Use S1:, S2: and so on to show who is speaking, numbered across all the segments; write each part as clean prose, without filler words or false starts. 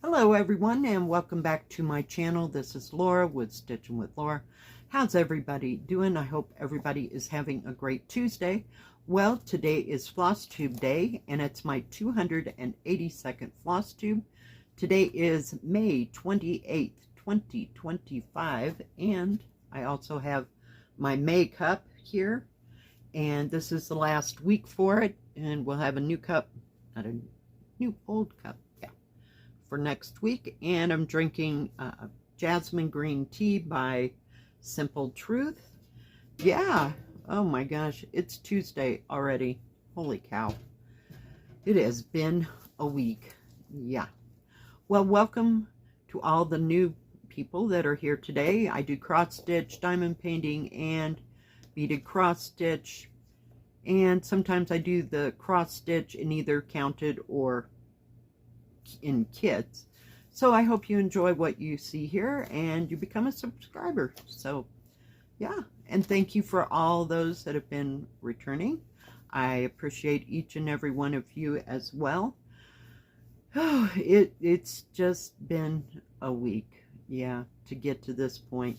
S1: Hello everyone and welcome back to my channel. This is Laura with Stitching with Laura. How's everybody doing? I hope everybody is having a great Tuesday. Well, today is Floss Tube Day and it's my 282nd Floss Tube. Today is May 28th, 2025, and I also have my May cup here, and this is the last week for it, and we'll have a new cup, not a new old cup, for next week. And I'm drinking jasmine green tea by Simple Truth. Yeah, oh my gosh, it's Tuesday already. Holy cow, it has been a week. Yeah, well, welcome to all the new people that are here today. I do cross stitch, diamond painting, and beaded cross stitch, and sometimes I do the cross stitch in either counted or in kits. So I hope you enjoy what you see here and you become a subscriber. So yeah, and thank you for all those that have been returning. I appreciate each and every one of you as well. Oh, it's just been a week, yeah, to get to this point.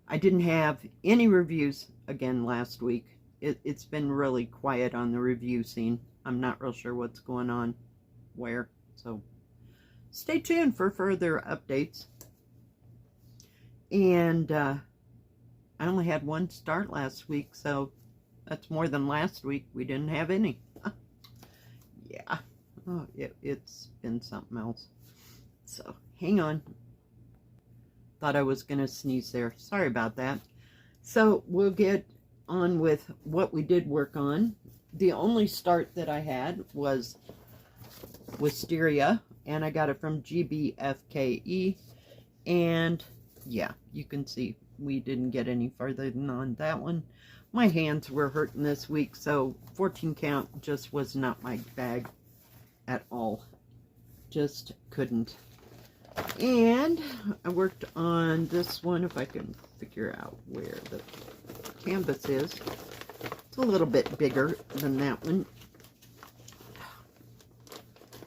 S1: I didn't have any reviews again last week. It's been really quiet on the review scene. I'm not real sure what's going on where. So stay tuned for further updates. And I only had one start last week, so that's more than last week. We didn't have any. Yeah, oh, it's been something else. So hang on. Thought I was going to sneeze there. Sorry about that. So we'll get on with what we did work on. The only start that I had was wisteria, and I got it from GBFKE, and yeah, you can see we didn't get any further than on that one. My hands were hurting this week, so 14 count just was not my bag at all. Just couldn't. And I worked on this one, if I can figure out where the canvas is. It's a little bit bigger than that one.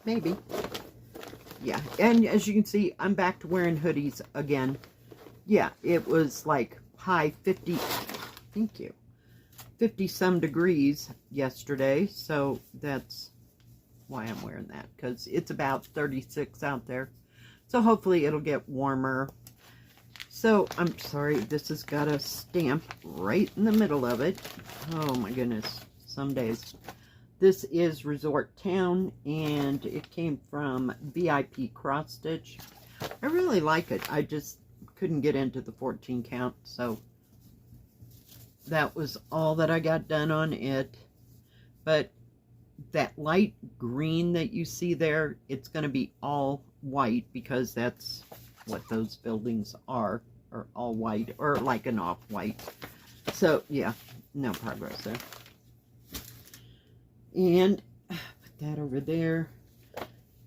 S1: Maybe. Yeah, and as you can see, I'm back to wearing hoodies again. Yeah, it was like high 50, thank you, 50 some degrees yesterday, so that's why I'm wearing that, because it's about 36 out there. So hopefully it'll get warmer. So I'm sorry, this has got a stamp right in the middle of it. Oh my goodness, some days. This is Resort Town, and it came from VIP Cross Stitch. I really like it. I just couldn't get into the 14 count, so that was all that I got done on it. But that light green that you see there, it's going to be all white, because that's what those buildings are all white, or like an off-white. So yeah, no progress there. And put that over there.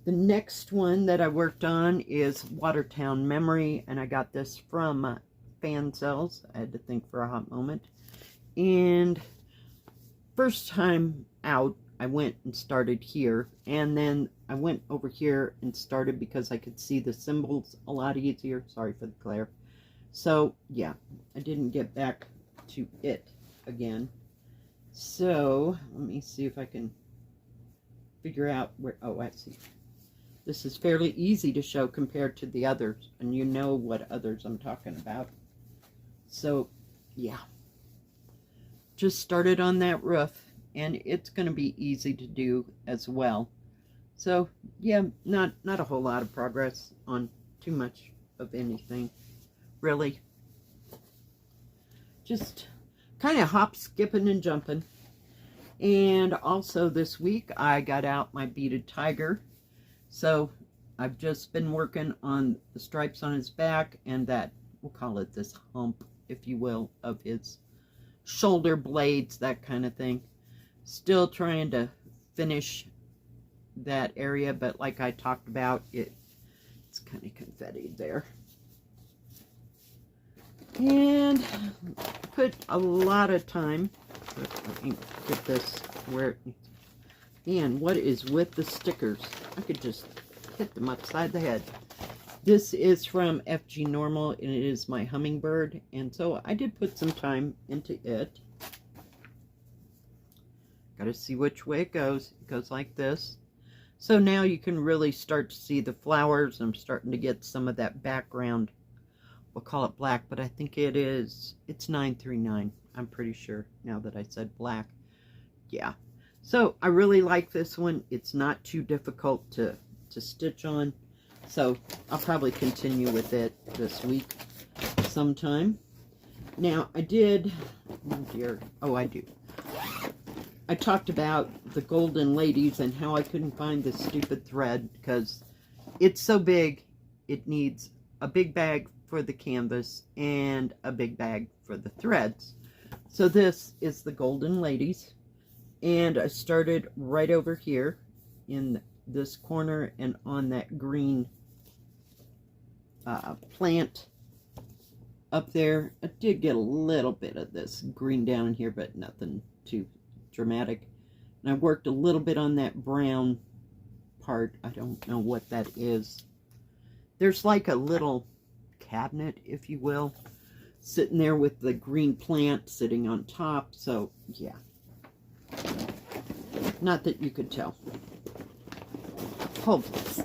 S1: The next one that I worked on is Watertown Memory, and I got this from Fan Cells. I had to think for a hot moment. And first time out, I went and started here, and then I went over here and started because I could see the symbols a lot easier. Sorry for the glare. So yeah, I didn't get back to it again. So let me see if I can figure out where. Oh, I see. This is fairly easy to show compared to the others, and you know what others I'm talking about. So yeah, just started on that roof, and it's going to be easy to do as well. So yeah, not a whole lot of progress on too much of anything, really. Just kind of hop, skipping, and jumping. And also this week I got out my beaded tiger. So I've just been working on the stripes on his back and that, we'll call it this hump, if you will, of his shoulder blades, that kind of thing. Still trying to finish that area, but like I talked about, it's kind of confetti there. And put a lot of time. Let me get this where it needs. Man, what is with the stickers? I could just hit them upside the head. This is from FG Normal, and it is my hummingbird, and so I did put some time into it. Got to see which way it goes. It goes like this. So now you can really start to see the flowers. I'm starting to get some of that background. We'll call it black, but I think it's 939. I'm pretty sure now that I said black. Yeah. So I really like this one. It's not too difficult to stitch on. So I'll probably continue with it this week sometime. Now I did, oh dear, oh I do. I talked about the golden ladies and how I couldn't find this stupid thread because it's so big. It needs a big bag for the canvas and a big bag for the threads. So this is the golden ladies, and I started right over here in this corner and on that green plant up there. I did get a little bit of this green down here, but nothing too dramatic. And I worked a little bit on that brown part. I don't know what that is. There's like a little cabinet, if you will, sitting there with the green plant sitting on top. So yeah, not that you could tell. Hold this.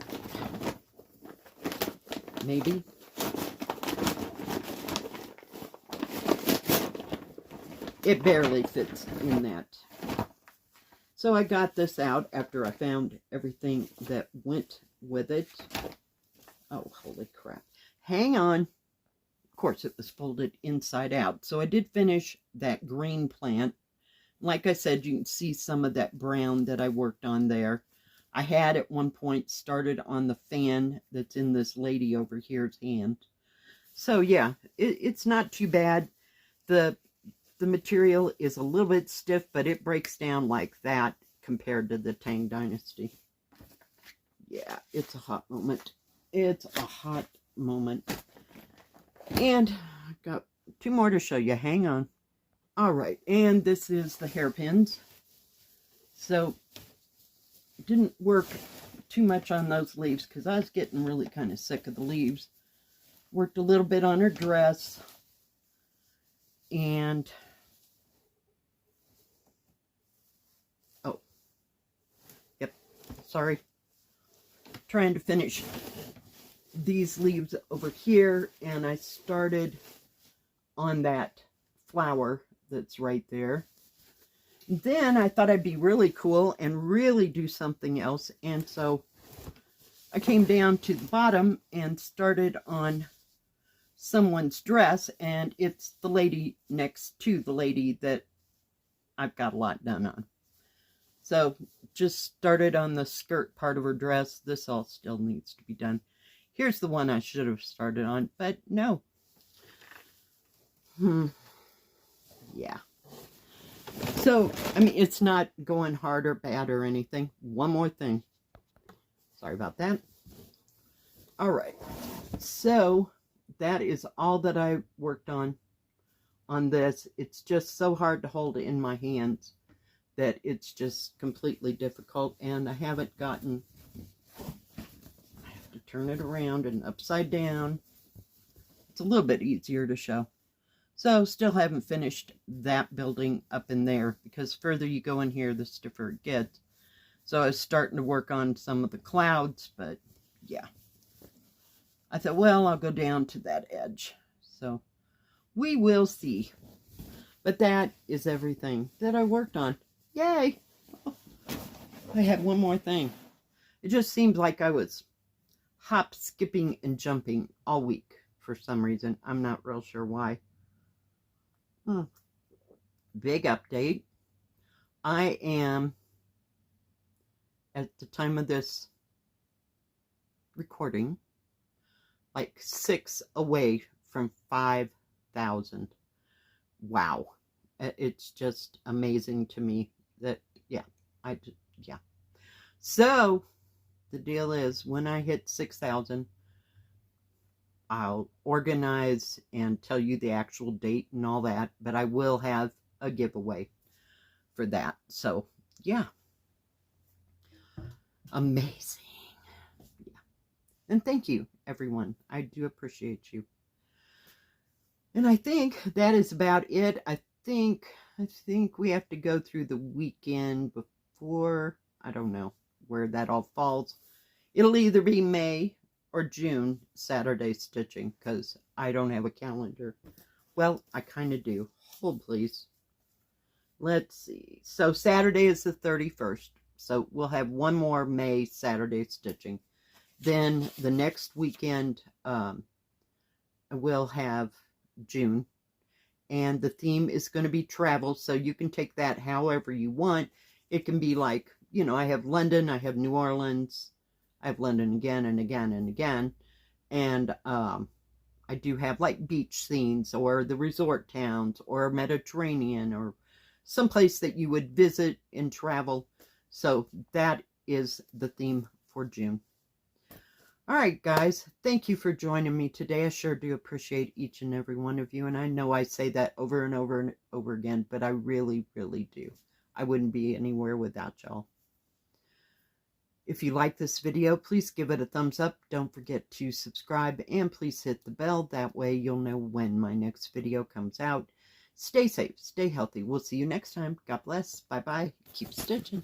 S1: Maybe. It barely fits in that. So I got this out after I found everything that went with it. Oh, holy crap. Hang on. Of course, it was folded inside out. So I did finish that green plant. Like I said, you can see some of that brown that I worked on there. I had at one point started on the fan that's in this lady over here's hand. So yeah, it's not too bad. The material is a little bit stiff, but it breaks down like that compared to the Tang Dynasty. Yeah, it's a hot moment. It's a hot moment. And I've got two more to show you. Hang on. All right, and this is the hairpins. So didn't work too much on those leaves because I was getting really kind of sick of the leaves. Worked a little bit on her dress, and oh, yep, sorry, trying to finish these leaves over here, and I started on that flower that's right there. Then I thought I'd be really cool and really do something else, and so I came down to the bottom and started on someone's dress, and it's the lady next to the lady that I've got a lot done on. So just started on the skirt part of her dress. This all still needs to be done. Here's the one I should have started on, but no. Yeah. So, I mean, it's not going hard or bad or anything. One more thing. Sorry about that. All right. So, that is all that I worked on this. It's just so hard to hold it in my hands that it's just completely difficult. And I haven't gotten... I have to turn it around and upside down. It's a little bit easier to show. So, still haven't finished that building up in there, because further you go in here, the stiffer it gets. So, I was starting to work on some of the clouds, but yeah. I thought, well, I'll go down to that edge. So, we will see. But that is everything that I worked on. Yay! Oh, I had one more thing. It just seems like I was hop, skipping, and jumping all week for some reason. I'm not real sure why. Big update. I am, at the time of this recording, like 6 away from 5,000. Wow. It's just amazing to me that, yeah. So, the deal is, when I hit 6,000, I'll organize and tell you the actual date and all that, but I will have a giveaway for that. So, yeah. Amazing. Yeah. And thank you, everyone. I do appreciate you. And I think that is about it. I think we have to go through the weekend before, I don't know where that all falls. It'll either be May or June Saturday stitching, because I don't have a calendar. Well, I kind of do. Hold, please. Let's see. So Saturday is the 31st. So we'll have one more May Saturday stitching. Then the next weekend, we'll have June. And the theme is going to be travel. So you can take that however you want. It can be like, you know, I have London, I have New Orleans, I have London again and again and again. And I do have like beach scenes or the resort towns or Mediterranean or someplace that you would visit and travel. So that is the theme for June. All right, guys, thank you for joining me today. I sure do appreciate each and every one of you. And I know I say that over and over and over again, but I really, really do. I wouldn't be anywhere without y'all. If you like this video, please give it a thumbs up. Don't forget to subscribe and please hit the bell. That way you'll know when my next video comes out. Stay safe, stay healthy. We'll see you next time. God bless. Bye-bye. Keep stitching.